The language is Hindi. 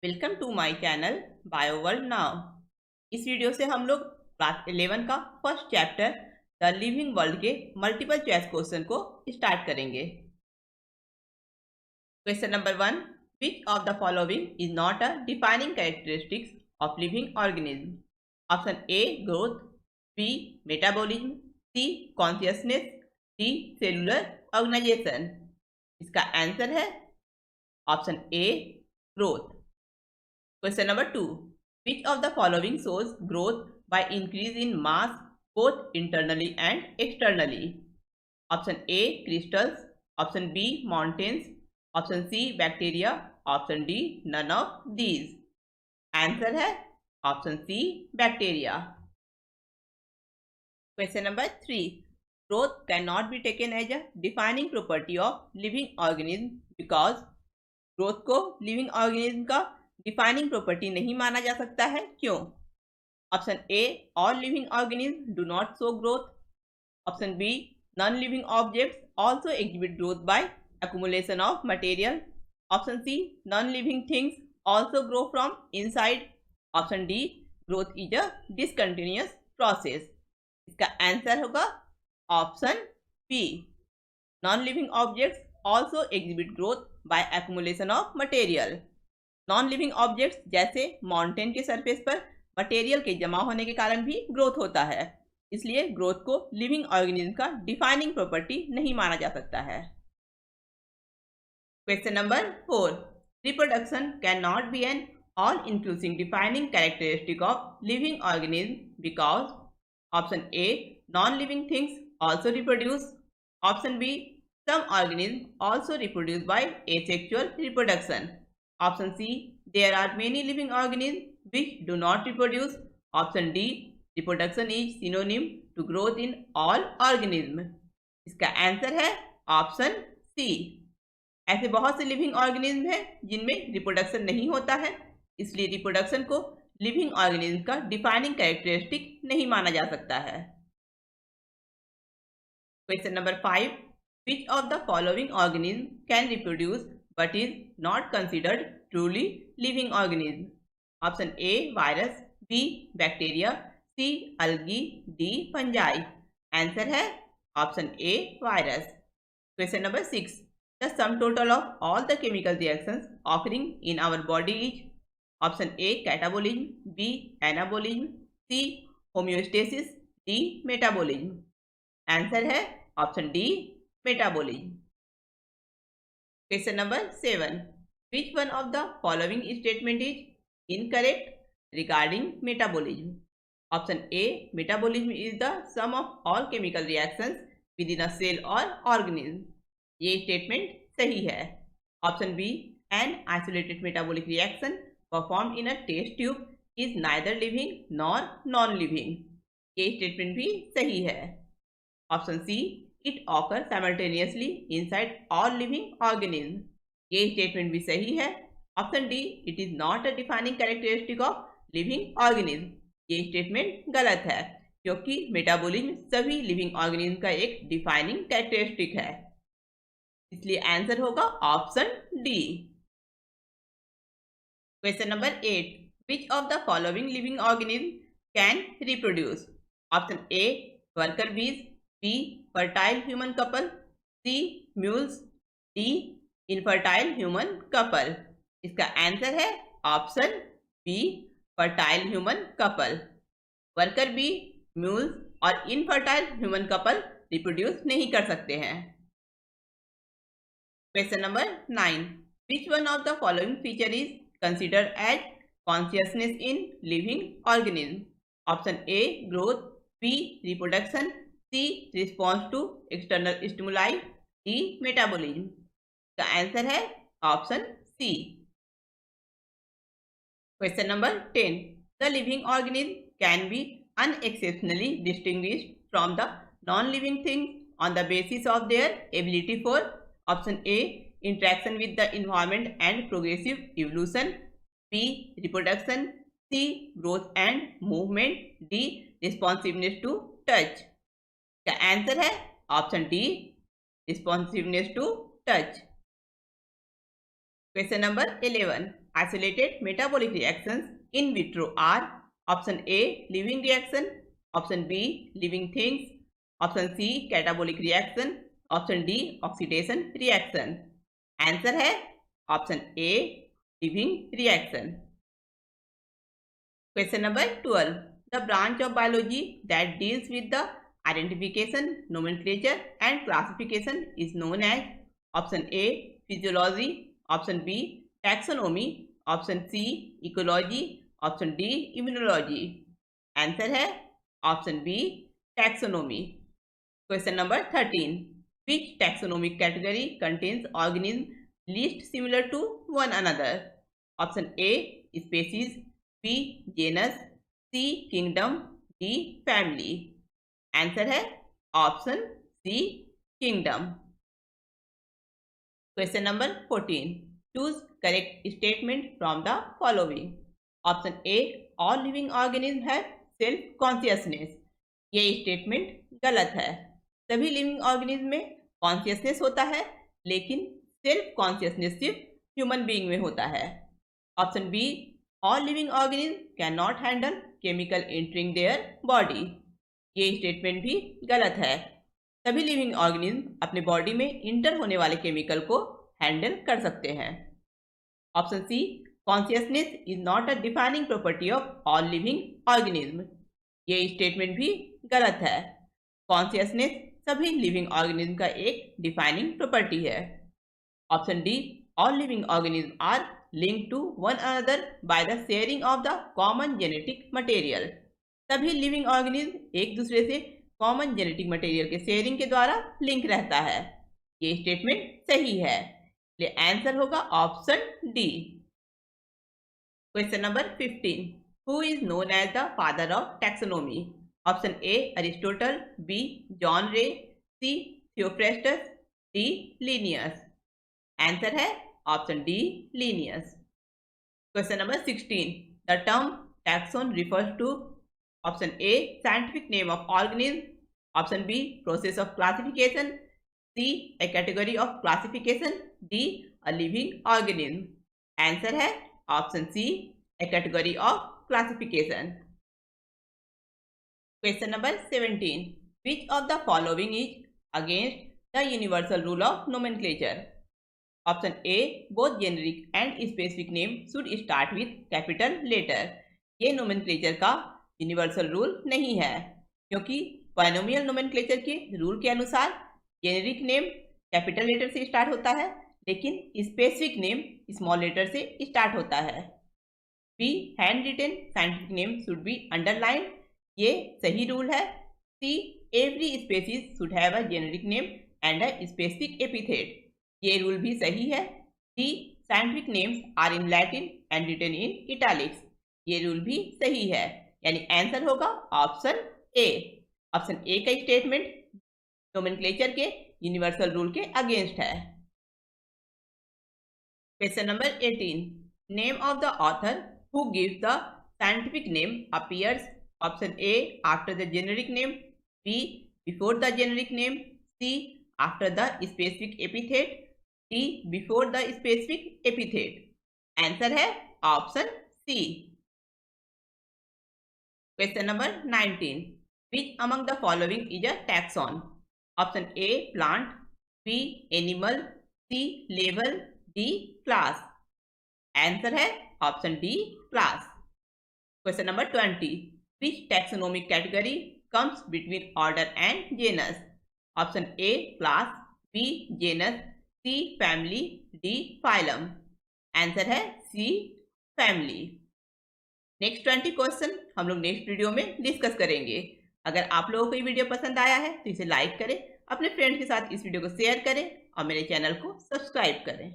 Welcome to my channel bio world now. इस वीडियो से हम लोग क्लास 11 का first chapter the living world के मल्टीपल चॉइस क्वेश्चन को स्टार्ट करेंगे। Question number 1, which of the following is not a defining characteristics of living organism? Option A growth, B metabolism, C consciousness, D cellular organisation. इसका आंसर है option A growth. Question number 2. Which of the following shows growth by increase in mass both internally and externally? Option A crystals, option B mountains, option C bacteria, option D none of these. Answer है option C bacteria. Question number 3. Growth cannot be taken as a defining property of living organism because growth को लिविंग ऑर्गेनिज्म का डिफाइनिंग प्रॉपर्टी नहीं माना जा सकता है। क्यों? Option A all living organism do not show growth, option B non living objects also exhibit growth by accumulation of material, option C non living things also grow from inside, option D growth is a discontinuous process. इसका आंसर होगा option B non living objects also exhibit growth by accumulation of material. Non living objects जैसे माउंटेन के सरफेस पर मटेरियल के जमा होने के कारण भी ग्रोथ होता है, इसलिए ग्रोथ को लिविंग ऑर्गेनिज्म का डिफाइनिंग प्रॉपर्टी नहीं माना जा सकता है। Question number 4, reproduction can not be an all inclusive defining characteristic of living organism because option A non living things also reproduce, option B some organisms also reproduce by asexual reproduction, option C there are many living organisms which do not reproduce, option D reproduction is synonym to growth in all organisms। इसका आंसर है ऑप्शन सी। ऐसे बहुत से लिविंग ऑर्गेनिज्म हैं जिनमें रिप्रोडक्शन नहीं होता है, इसलिए रिप्रोडक्शन को लिविंग ऑर्गेनिज्म का डिफाइनिंग कैरेक्टरिस्टिक नहीं माना जा सकता है। Question number 5, which of the following organism can reproduce but is not considered truly living organism? Option A virus, B bacteria, C algae, D fungi। Answer है option A virus। Question number 6, the sum total of all the chemical reactions occurring in our body is option A catabolism, B anabolism, C homeostasis, D metabolism। Answer है option D metabolism। Question number 7, which one of the following statement is incorrect regarding metabolism? Option A metabolism is the sum of all chemical reactions within a cell or organism। ये statement सही है। Option B an isolated metabolic reaction performed in a test tube is neither living nor non-living। ये statement भी सही है। Option C it occurs simultaneously inside all living organisms। ये स्टेटमेंट भी सही है। Option D it is not a defining characteristic of living organism. ये स्टेटमेंट गलत है क्योंकि मेटाबॉलिज्म सभी लिविंग ऑर्गेनिज्म का एक डिफाइनिंग कैरेक्टरिस्टिक है, इसलिए आंसर होगा option D. Question number 8, which of the following living organism can reproduce? Option a worker बीज, B fertile human couple, C mules, D infertile human couple। इसका आंसर है option B fertile human couple. Worker bee, mules और इनफर्टाइल ह्यूमन कपल रिप्रोड्यूस नहीं कर सकते हैं। Question number 9, which one of the following feature is considered as consciousness in living organism? Option A growth, B reproduction, C response to external stimuli, D metabolism। का आंसर है option C. Question number 10, the living organism can be unexceptionally distinguished from the non-living thing on the basis of their ability for option A interaction with the environment and progressive evolution, B reproduction, C growth and movement, D responsiveness to touch। का आंसर है option D responsiveness to touch. Question number 11, isolated metabolic reactions in vitro are option A living reaction, option B living things, option C catabolic reaction, option D oxidation reaction. Answer है option A living reaction. Question number 12. The branch of biology that deals with the identification, nomenclature and classification is known as option A physiology, option B taxonomy, option C ecology, option D immunology. Answer है option B taxonomy. Question number 13. Which taxonomic category contains organisms least similar to one another? Option A species, B genus, C kingdom, D family. Answer है option C kingdom. Question number 14. Choose correct statement from the following. Option A all living organisms have self consciousness. ये स्टेटमेंट गलत है. सभी लिविंग ऑर्गेनिज्म में कॉन्शियसनेस होता है, लेकिन सेल्फ कॉन्शियसनेस सिर्फ ह्यूमन बीइंग में होता है. Option B all living organism can not handle chemical entering their body. ये स्टेटमेंट भी गलत है. सभी लिविंग ऑर्गेनिज्म अपने बॉडी में इंटर होने वाले केमिकल को हैंडल कर सकते हैं. Option C consciousness is not a defining property of all living organism. ये स्टेटमेंट भी गलत है. कॉन्शियसनेस सभी लिविंग ऑर्गेनिज्म का एक डिफाइनिंग प्रॉपर्टी है. Option D all living organism are linked to one another by the sharing of the common genetic material. सभी लिविंग ऑर्गेनिज्म एक दूसरे से कॉमन जेनेटिक मटेरियल के शेयरिंग के द्वारा लिंक रहता है. ये स्टेटमेंट सही है, इसलिए आंसर होगा option D. Question number 15. Who is known as the father of taxonomy? Option A Aristotle, B John Ray, C Theophrastus, D Linnaeus. Answer है option D Linnaeus. Question number 16. The term taxon refers to option A scientific name of organism, option B process of classification, C a category of classification, D a living organism. Answer है option C a category of classification. Question number 17. Which of the following is against the universal rule of nomenclature? Option A. Both generic and specific name should start with capital letter. ये nomenclature का universal rule नहीं है, क्योंकि binomial nomenclature के रूल के अनुसार generic name capital letter से start होता है, लेकिन specific name small letter से start होता है. B. Handwritten scientific name should be underlined. ये सही रूल है. C every species should have a generic name and a specific epithet. ये रूल भी सही है. D scientific names are in Latin and written in italics. ये रूल भी सही है, यानी आंसर होगा ऑप्शन ए. ऑप्शन ए का स्टेटमेंट नोमेनक्लेचर के यूनिवर्सल रूल के अगेंस्ट है. Question number 18. Name of the author who gives the scientific name appears. Option A after the generic name, B before the generic name, C after the specific epithet, D before the specific epithet. Answer है option C. Question number 19. Which among the following is a taxon? Option A plant, B animal, C level, D class. Answer है option D class. Question number 20. Which taxonomic category comes between order and genus? Option A class, B genus, C family, D phylum. Answer है C family. नेक्स्ट 20 क्वेश्चन हम लोग नेक्स्ट वीडियो में डिस्कस करेंगे. अगर आप लोगों को ये वीडियो पसंद आया है तो इसे लाइक करें, अपने फ्रेंड्स के साथ इस वीडियो को शेयर करें और मेरे चैनल को सब्सक्राइब करें.